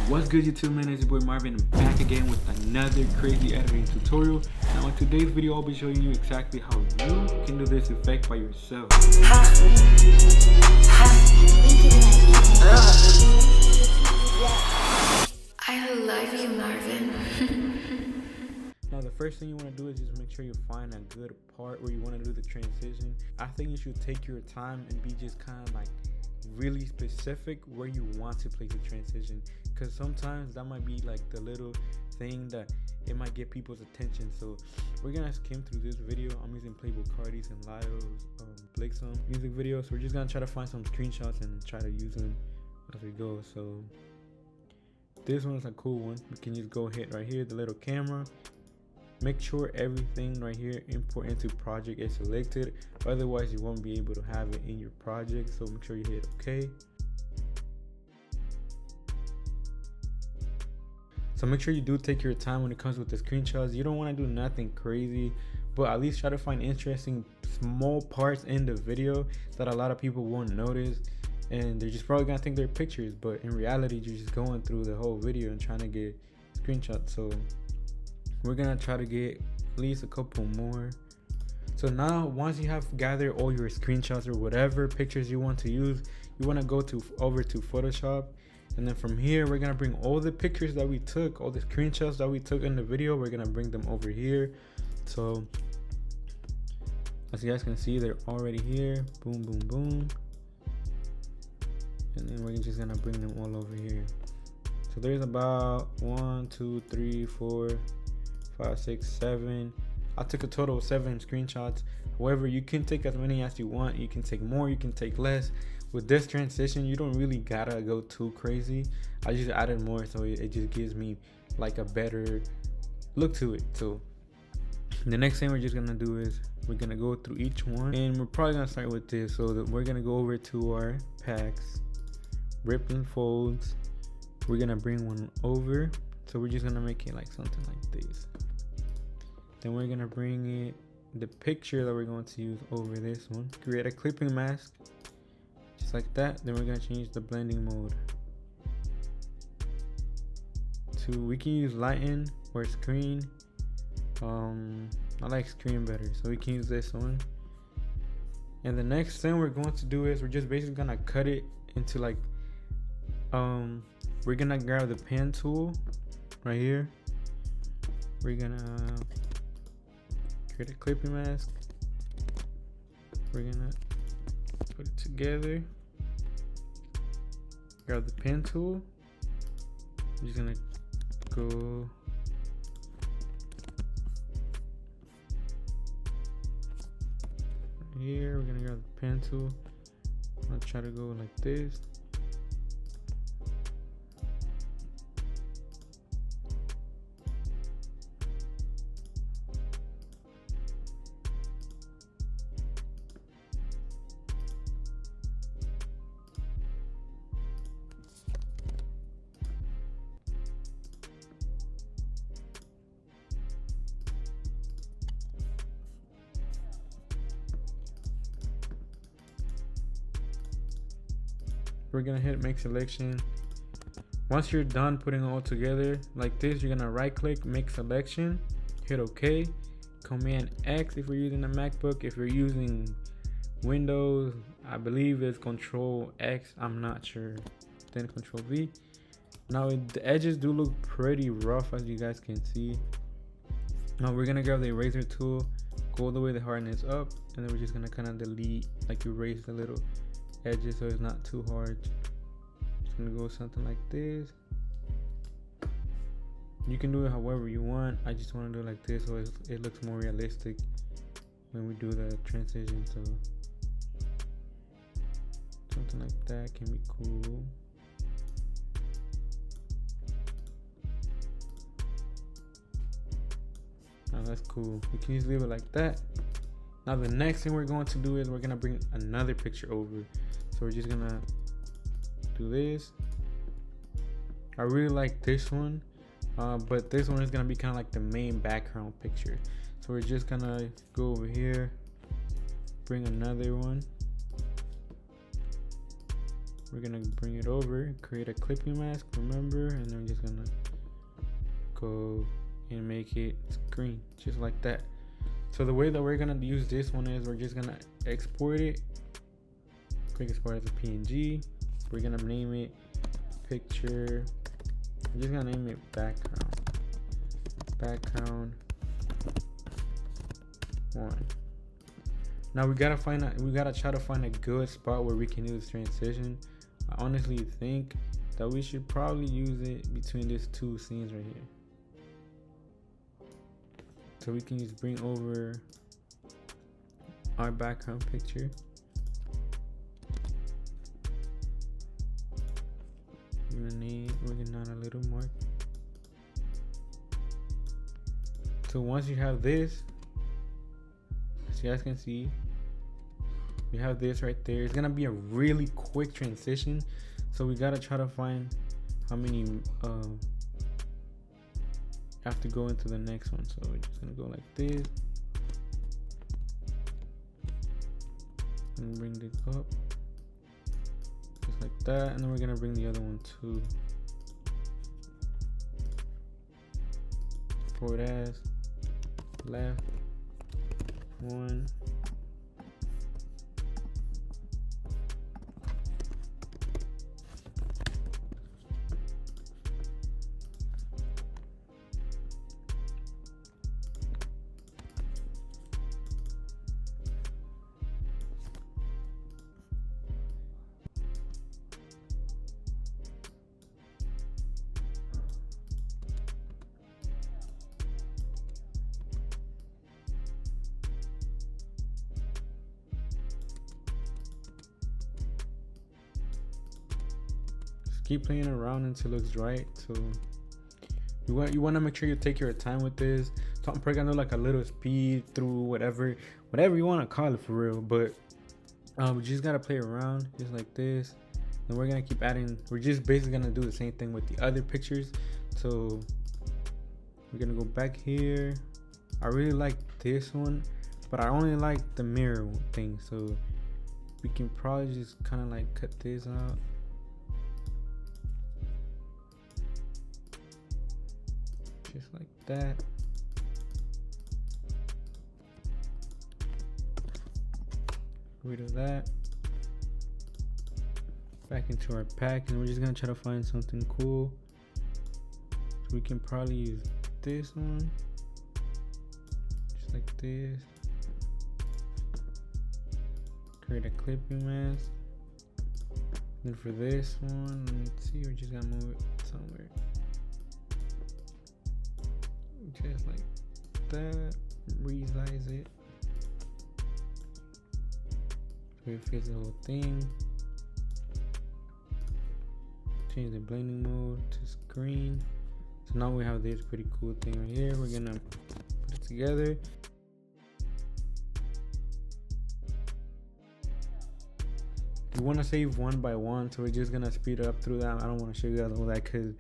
What's good, YouTube man? It's your boy Marvin, back again with another crazy editing tutorial. Now in today's video I'll be showing you exactly how you can do this effect by yourself. I love you, Marvin. Now the first thing you want to do is just make sure you find a good part where you want to do the transition. I think you should take your time and be just kind of like really specific where you want to place the transition, because sometimes that might be like the little thing that it might get people's attention. So we're gonna skim through this video. I'm using Playboy Cardi's and Lio's Blixum music video, so we're just gonna try to find some screenshots and try to use them as we go. So this one's a cool one. We can just go hit right here, the little camera. Make sure everything right here, import into project, is selected, otherwise you won't be able to have it in your project. So make sure you hit OK. So make sure you do take your time when it comes with the screenshots. You don't want to do nothing crazy, but at least try to find interesting small parts in the video that a lot of people won't notice, and they're just probably gonna think they're pictures, but in reality you're just going through the whole video and trying to get screenshots. So we're gonna try to get at least a couple more. So now once you have gathered all your screenshots or whatever pictures you want to use, you want to go over to Photoshop, and then from here we're gonna bring all the pictures that we took, all the screenshots that we took in the video, we're gonna bring them over here. So as you guys can see, they're already here. Boom, boom, boom. And then we're just gonna bring them all over here. So there's about 1, 2, 3, 4, 5, 6, 7. I took a total of 7 screenshots. However, you can take as many as you want. You can take more, you can take less. With this transition, you don't really gotta go too crazy. I just added more, so it just gives me like a better look to it. So the next thing we're just gonna do is we're gonna go through each one, and we're probably gonna start with this. So that we're gonna go over to our packs, rip and folds. We're gonna bring one over, so we're just gonna make it like something like this. Then we're gonna bring the picture that we're going to use over this one. Create a clipping mask, just like that. Then we're gonna change the blending mode to, we can use lighten or screen. I like screen better, so we can use this one. And the next thing we're going to do is we're just basically gonna cut it into like, we're gonna grab the pen tool right here. We're gonna create a clipping mask. We're gonna put it together. Grab the pen tool. I'm just gonna go here. We're gonna grab the pen tool. I'm gonna try to go like this. We're gonna hit make selection. Once you're done putting it all together like this, you're gonna right click, make selection, hit OK. Command X if you're using a MacBook. If you're using Windows, I believe it's Control X, I'm not sure. Then Control V. Now the edges do look pretty rough, as you guys can see. Now we're gonna grab the eraser tool, go all the way the hardness up, and then we're just gonna kind of delete, like erase the little edges so it's not too hard. Just gonna go something like this. You can do it however you want. I just want to do it like this so it looks more realistic when we do the transition. So something like that can be cool. Now that's cool. We can just leave it like that. Now the next thing we're going to do is we're gonna bring another picture over. So we're just gonna do this. I really like this one, but this one is gonna be kind of like the main background picture. So we're just gonna go over here, bring another one. We're gonna bring it over, create a clipping mask, remember, and then we're go and make it green, just like that. So the way that we're gonna use this one is we're just gonna export it, quick export as a PNG. We're gonna name it picture. I'm just gonna name it background 1. Now we gotta try to find a good spot where we can use transition. I honestly think that we should probably use it between these two scenes right here. So we can just bring over our background picture. We're gonna add a little mark. So once you have this, as you guys can see, we have this right there. It's gonna be a really quick transition. So we gotta try to find how many have to go into the next one. So we're just gonna go like this and bring this up just like that, and then we're gonna bring the other one too. Forward as left 1. Keep playing around until it looks right. So you want to make sure you take your time with this. So I'm probably gonna do like a little speed through whatever you want to call it for real. But we just gotta play around just like this. And we're gonna keep adding. We're just basically gonna do the same thing with the other pictures. So we're gonna go back here. I really like this one, but I only like the mirror thing. So we can probably just kind of like cut this out. Just like that. Rid of that. Back into our pack, and we're just gonna try to find something cool. So we can probably use this one. Just like this. Create a clipping mask. Then for this one, let's see, we're just gonna move it somewhere. Just like that, resize it so it fits the whole thing. Change the blending mode to screen. So now we have this pretty cool thing right here. We're gonna put it together. You want to save one by one, so we're just gonna speed up through that. I don't want to show you guys all that because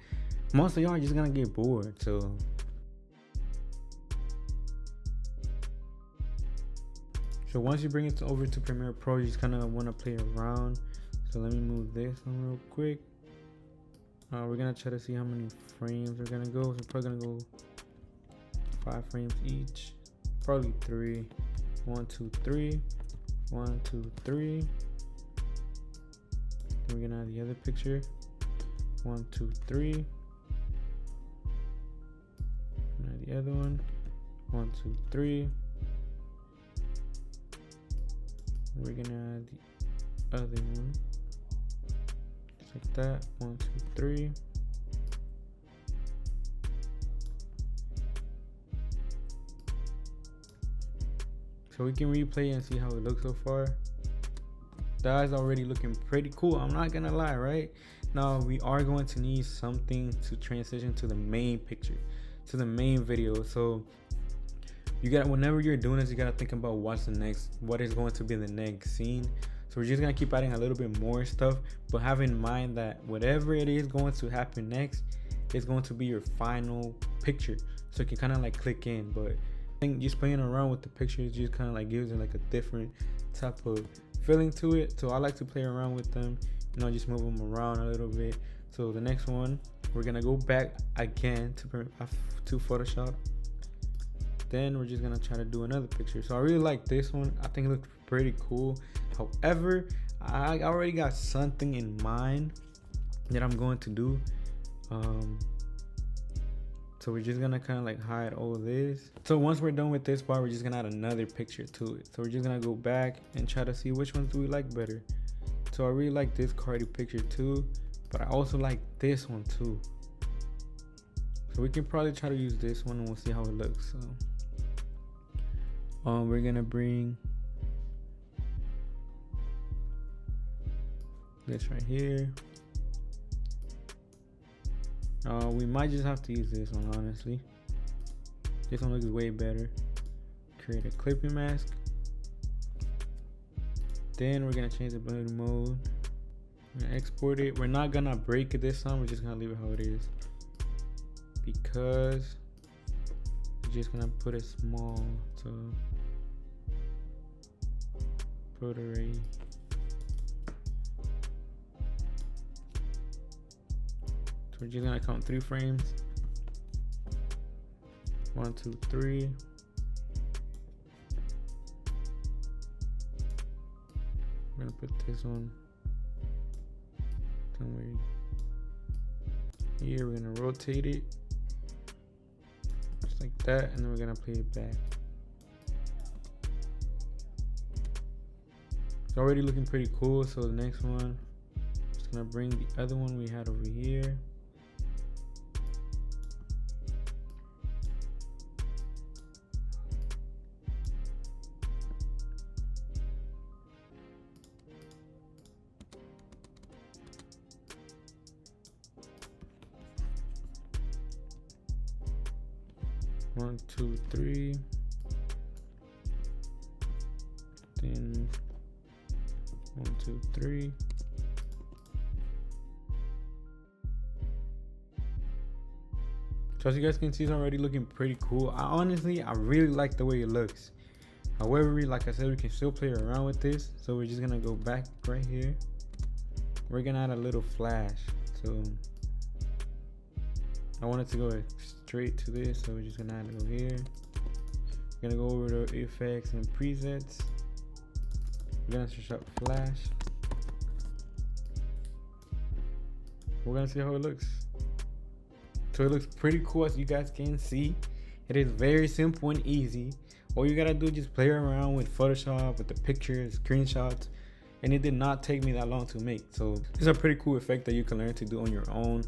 most of y'all are just gonna get bored. So once you bring it over to Premiere Pro, you just kind of want to play around. So let me move this one real quick. We're gonna try to see how many frames we're gonna go. So we're probably gonna go 5 frames each, probably 3. 1, 2, 3. 1, 2, 3. Then we're gonna add the other picture. 1, 2, 3. And add the other one. 1, 2, 3. We're gonna add the other one just like that. 1, 2, 3. So we can replay and see how it looks so far. That is already looking pretty cool, I'm not gonna lie. Right now we are going to need something to transition to the main picture, to the main video. So you got, whenever you're doing this, you gotta think about what is going to be the next scene. So we're just gonna keep adding a little bit more stuff, but have in mind that whatever it is going to happen next is going to be your final picture. So you can kind of like click in, but I think just playing around with the pictures just kind of like gives it like a different type of feeling to it. So I like to play around with them, just move them around a little bit. So the next one, we're gonna go back again to Photoshop. Then we're just gonna try to do another picture. So I really like this one. I think it looks pretty cool. However, I already got something in mind that I'm going to do. So we're just gonna kind of like hide all this. So once we're done with this part, we're just gonna add another picture to it. So we're just gonna go back and try to see which ones do we like better. So I really like this Cardi picture too, but I also like this one too. So we can probably try to use this one and we'll see how it looks. So we're gonna bring this right here. We might just have to use this one, honestly. This one looks way better. Create a clipping mask. Then we're gonna change the blending mode. We're gonna export it. We're not gonna break it this time. We're just gonna leave it how it is, because we're just gonna put it small. So put array. So we're just gonna count 3 frames. 1, 2, 3. We're gonna put this one somewhere here. We're gonna rotate it just like that, and then we're gonna play it back. It's already looking pretty cool. So the next one, just gonna bring the other one we had over here. One, two, three. Then 1, 2, 3. So as you guys can see, it's already looking pretty cool. I really like the way it looks. However, like I said, we can still play around with this. So we're just gonna go back right here. We're gonna add a little flash. So I wanted to go straight to this, so we're just gonna add it over here. We're gonna go over to effects and presets. We're gonna search up flash. We're gonna see how it looks. So it looks pretty cool, as you guys can see. It is very simple and easy. All you gotta do is just play around with Photoshop, with the pictures, screenshots, and it did not take me that long to make. So it's a pretty cool effect that you can learn to do on your own.